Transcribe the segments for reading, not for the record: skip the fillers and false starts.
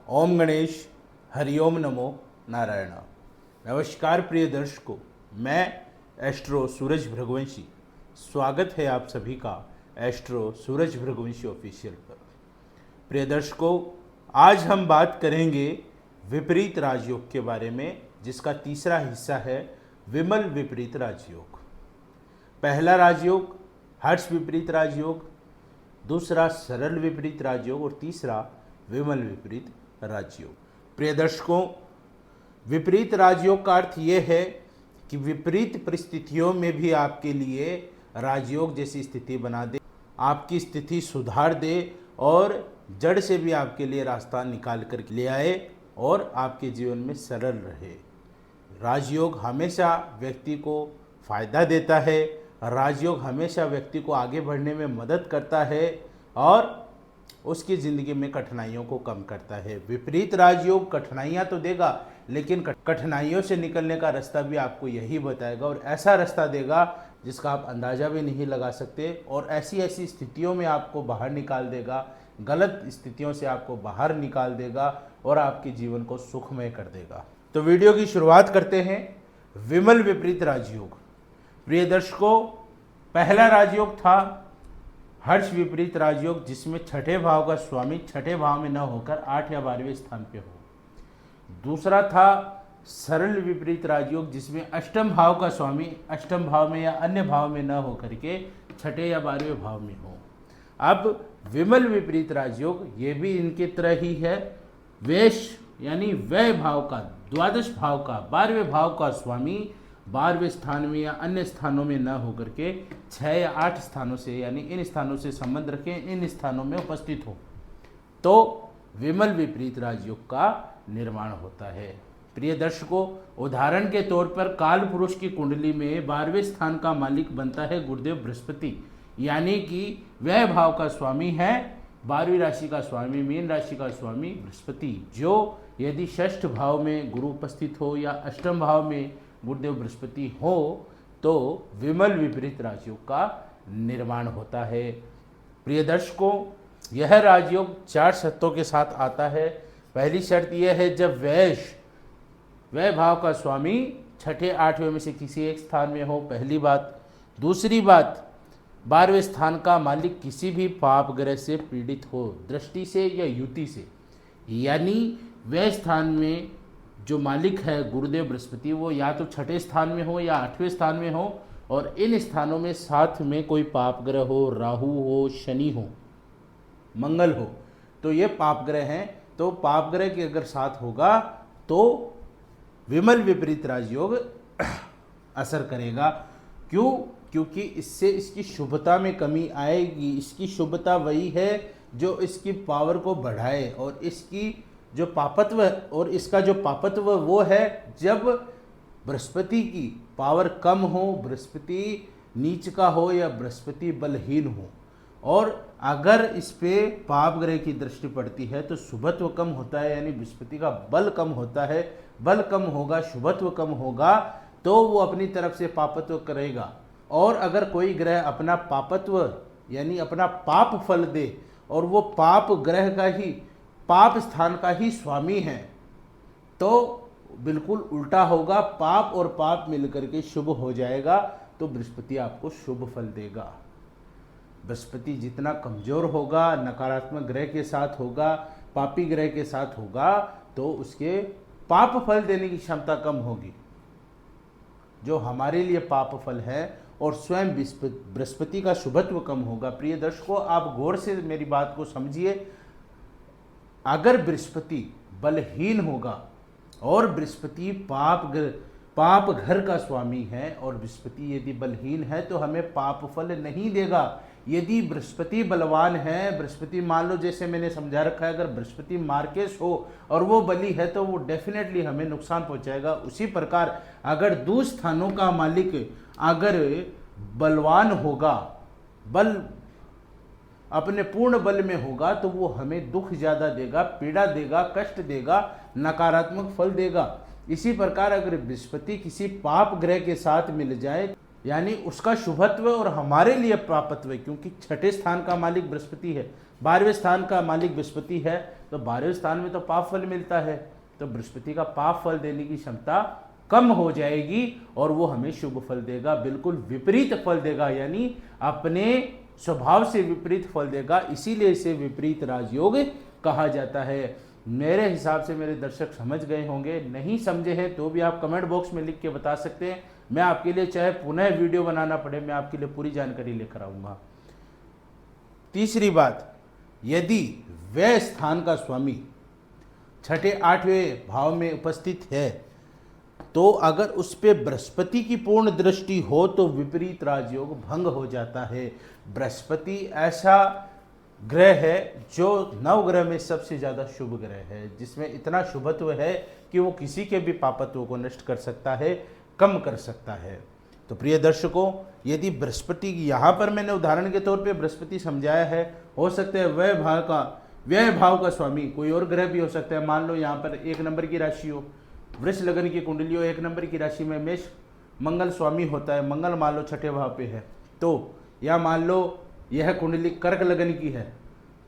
ओम गणेश, हरिओम नमो नारायण। नमस्कार प्रिय दर्शकों, मैं एस्ट्रो सूरज भृगवंशी। स्वागत है आप सभी का एस्ट्रो सूरज भृगवंशी ऑफिशियल पर। प्रिय दर्शकों, आज हम बात करेंगे विपरीत राजयोग के बारे में, जिसका तीसरा हिस्सा है विमल विपरीत राजयोग। पहला राजयोग हर्ष विपरीत राजयोग, दूसरा सरल विपरीत राजयोग और तीसरा विमल विपरीत राजयोग। प्रिय दर्शकों, विपरीत राजयोग का अर्थ ये है कि विपरीत परिस्थितियों में भी आपके लिए राजयोग जैसी स्थिति बना दे, आपकी स्थिति सुधार दे और जड़ से भी आपके लिए रास्ता निकाल कर ले आए और आपके जीवन में सरल रहे। राजयोग हमेशा व्यक्ति को फायदा देता है, राजयोग हमेशा व्यक्ति को आगे बढ़ने में मदद करता है और उसकी ज़िंदगी में कठिनाइयों को कम करता है। विपरीत राजयोग कठिनाइयाँ तो देगा, लेकिन कठिनाइयों से निकलने का रास्ता भी आपको यही बताएगा और ऐसा रास्ता देगा जिसका आप अंदाज़ा भी नहीं लगा सकते, और ऐसी ऐसी स्थितियों में आपको बाहर निकाल देगा, गलत स्थितियों से आपको बाहर निकाल देगा और आपके जीवन को सुखमय कर देगा। तो वीडियो की शुरुआत करते हैं विमल विपरीत राजयोग। प्रिय दर्शकों, पहला राजयोग था हर्ष विपरीत राजयोग, जिसमें छठे भाव का स्वामी छठे भाव में न होकर 8 या 12वें स्थान पे हो। दूसरा था सरल विपरीत राजयोग, जिसमें अष्टम भाव का स्वामी अष्टम भाव में या अन्य भाव में न होकर के छठे या 12वें भाव में हो। अब विमल विपरीत राजयोग ये भी इनके तरह ही है। वेश यानी व्यय भाव का, द्वादश भाव का, 12वें भाव का स्वामी 12वें स्थान में या अन्य स्थानों में न होकर के 6 या 8 स्थानों से, यानी इन स्थानों से संबंध रखें, इन स्थानों में उपस्थित हो, तो विमल विपरीत राजयोग का निर्माण होता है। प्रिय दर्शकों, उदाहरण के तौर पर काल पुरुष की कुंडली में 12वें स्थान का मालिक बनता है गुरुदेव बृहस्पति, यानी कि वह भाव का स्वामी है 12वीं राशि का स्वामी, मीन राशि का स्वामी बृहस्पति, जो यदि षष्ठ भाव में गुरु उपस्थित हो या अष्टम भाव में गुरुदेव बृहस्पति हो तो विमल विपरीत राजयोग का निर्माण होता है। प्रिय दर्शकों, यह राजयोग 4 शर्तों के साथ आता है। पहली शर्त यह है जब वह भाव का स्वामी छठे 8वें में से किसी एक स्थान में हो, पहली बात। दूसरी बात, 12वें स्थान का मालिक किसी भी पाप ग्रह से पीड़ित हो, दृष्टि से या युति से, यानी वह स्थान में जो मालिक है गुरुदेव बृहस्पति वो या तो छठे स्थान में हो या 8वें स्थान में हो, और इन स्थानों में साथ में कोई पाप ग्रह हो, राहु हो, शनि हो, मंगल हो, तो ये पाप ग्रह हैं। तो पाप ग्रह के अगर साथ होगा तो विमल विपरीत राजयोग असर करेगा। क्यों? क्योंकि इससे इसकी शुभता में कमी आएगी। इसकी शुभता वही है जो इसकी पावर को बढ़ाए, और इसकी जो पापत्व और इसका जो पापत्व वो है जब बृहस्पति की पावर कम हो, बृहस्पति नीच का हो या बृहस्पति बलहीन हो, और अगर इस पे पाप ग्रह की दृष्टि पड़ती है तो शुभत्व कम होता है, यानी बृहस्पति का बल कम होता है। बल कम होगा, शुभत्व कम होगा, तो वो अपनी तरफ से पापत्व करेगा। और अगर कोई ग्रह अपना पापत्व यानी अपना पाप फल दे और वो पाप ग्रह का ही, पाप स्थान का ही स्वामी है, तो बिल्कुल उल्टा होगा। पाप और पाप मिलकर के शुभ हो जाएगा, तो बृहस्पति आपको शुभ फल देगा। बृहस्पति जितना कमजोर होगा, नकारात्मक ग्रह के साथ होगा, पापी ग्रह के साथ होगा, तो उसके पाप फल देने की क्षमता कम होगी, जो हमारे लिए पाप फल है, और स्वयं बृहस्पति का शुभत्व कम होगा। प्रिय दर्शकों, आप गौर से मेरी बात को समझिए। अगर बृहस्पति बलहीन होगा और बृहस्पति पाप घर का स्वामी है, और बृहस्पति यदि बलहीन है तो हमें पाप फल नहीं देगा। यदि बृहस्पति बलवान है, बृहस्पति मान लो जैसे मैंने समझा रखा है, अगर बृहस्पति मार्केश हो और वो बली है तो वो डेफिनेटली हमें नुकसान पहुंचाएगा। उसी प्रकार अगर 2 स्थानों का मालिक अगर बलवान होगा, बल अपने पूर्ण बल में होगा, तो वो हमें दुख ज़्यादा देगा, पीड़ा देगा, कष्ट देगा, नकारात्मक फल देगा। इसी प्रकार अगर बृहस्पति किसी पाप ग्रह के साथ मिल जाए यानी उसका शुभत्व और हमारे लिए पापत्व, क्योंकि छठे स्थान का मालिक बृहस्पति है, 12वें स्थान का मालिक बृहस्पति है, तो 12वें स्थान में तो पाप फल मिलता है, तो बृहस्पति का पाप फल देने की क्षमता कम हो जाएगी और वो हमें शुभ फल देगा, बिल्कुल विपरीत फल देगा, यानी अपने स्वभाव से विपरीत फल देगा। इसीलिए इसे विपरीत राजयोग कहा जाता है। मेरे हिसाब से मेरे दर्शक समझ गए होंगे, नहीं समझे हैं तो भी आप कमेंट बॉक्स में लिख के बता सकते हैं। मैं आपके लिए चाहे पुनः वीडियो बनाना पड़े, मैं आपके लिए पूरी जानकारी लेकर आऊँगा। तीसरी बात, यदि व्यय स्थान का स्वामी छठे 8वें भाव में उपस्थित है तो अगर उस पर बृहस्पति की पूर्ण दृष्टि हो तो विपरीत राजयोग भंग हो जाता है। बृहस्पति ऐसा ग्रह है जो नवग्रह में सबसे ज़्यादा शुभ ग्रह है, जिसमें इतना शुभत्व है कि वो किसी के भी पापत्व को नष्ट कर सकता है, कम कर सकता है। तो प्रिय दर्शकों, यदि बृहस्पति, यहाँ पर मैंने उदाहरण के तौर पे बृहस्पति समझाया है, हो सकता है व्यय भाव का स्वामी कोई और ग्रह भी हो सकता है। मान लो यहाँ पर 1 नंबर की राशि हो, वृष लगन की कुंडली हो, 1 नंबर की राशि में मेष मंगल स्वामी होता है, मंगल मान लो छठे भाव पे है, तो या मान लो यह कुंडली कर्क लगन की है,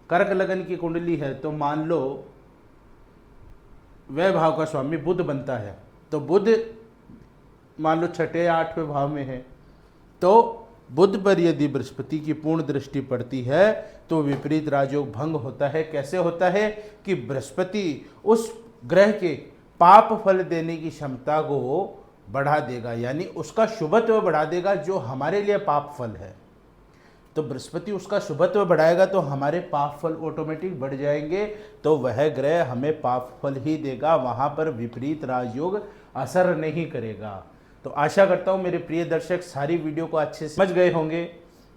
कर्क लगन की कुंडली है, तो मान लो वह भाव का स्वामी बुध बनता है, तो बुध मान लो छठे या 8वें भाव में है, तो बुध पर यदि बृहस्पति की पूर्ण दृष्टि पड़ती है तो विपरीत राजयोग भंग होता है। कैसे होता है कि बृहस्पति उस ग्रह के पाप फल देने की क्षमता को बढ़ा देगा, यानी उसका शुभत्व बढ़ा देगा जो हमारे लिए पाप फल है। तो बृहस्पति उसका शुभत्व बढ़ाएगा तो हमारे पाप फल ऑटोमेटिक बढ़ जाएंगे, तो वह ग्रह हमें पाप फल ही देगा, वहाँ पर विपरीत राजयोग असर नहीं करेगा। तो आशा करता हूँ मेरे प्रिय दर्शक सारी वीडियो को अच्छे से समझ गए होंगे,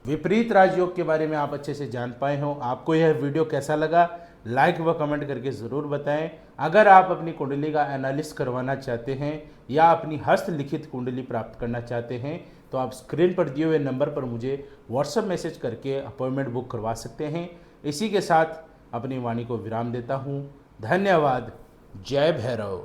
विपरीत राजयोग के बारे में आप अच्छे से जान पाए हों। आपको यह वीडियो कैसा लगा लाइक व कमेंट करके ज़रूर बताएं। अगर आप अपनी कुंडली का एनालिसिस करवाना चाहते हैं या अपनी हस्तलिखित कुंडली प्राप्त करना चाहते हैं तो आप स्क्रीन पर दिए हुए नंबर पर मुझे व्हाट्सएप मैसेज करके अपॉइंटमेंट बुक करवा सकते हैं। इसी के साथ अपनी वाणी को विराम देता हूँ। धन्यवाद। जय भैरव।